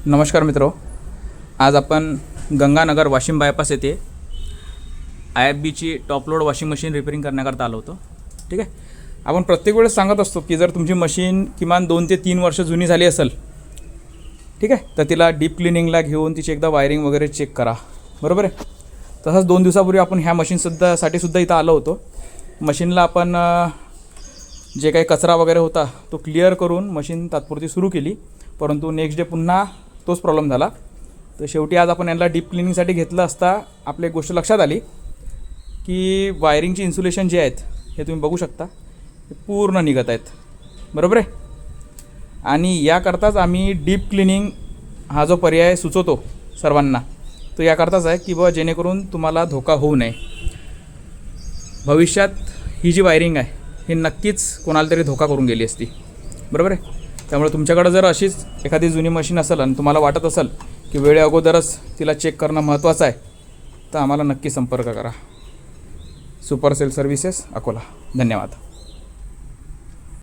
नमस्कार मित्रो, आज आपण गंगानगर वाशिम बायपास येथे IFBची top load washing machine repairing करण्याकरता आलो होतो. ठीक आहे. आपण प्रत्येक वेळेस सांगत असतो की जर तुमची मशीन किमान 2 ते 3 वर्ष जुनी झाली असेल, ठीक आहे, तर तिला डीप क्लिनिंगला घेऊन तिची एकदा वायरिंग वगैरे चेक करा. बरोबर आहे. तसंच 2 दिवसापूर्वी आपण ह्या मशीनसाठी सुद्धा इथं आलो होतो. मशीनला आपण जे काही कचरा वगैरे होता तो क्लिअर करून मशीन तात्पुरती सुरू केली, परंतु नेक्स्ट डे पुन्हा तोच प्रॉब्लेम झाला. तर शेवटी आज आपण यांना डीप क्लिनिंगसाठी घेतलं असता आपली एक गोष्ट लक्षात आली की वायरिंगची इन्सुलेशन जे आहेत हे तुम्ही बघू शकता, हे पूर्ण निघत आहेत. बरोबर आहे. आणि याकरताच आम्ही डीप क्लिनिंग हा जो पर्याय सुचवतो सर्वांना, तो याकरताच आहे की बाबा जेणेकरून तुम्हाला धोका होऊ नये. भविष्यात ही जी वायरिंग आहे ही नक्कीच कोणाला तरी धोका करून गेली असती. बरोबर आहे. त्यामुळे तुमच्याकडे जर अशीच एखादी जुनी मशीन असेल आणि तुम्हाला वाटत असेल की वेळे अगोदरच तिला चेक करणं महत्त्वाचं आहे, तर आम्हाला नक्की संपर्क करा. Super cell services Akola. धन्यवाद.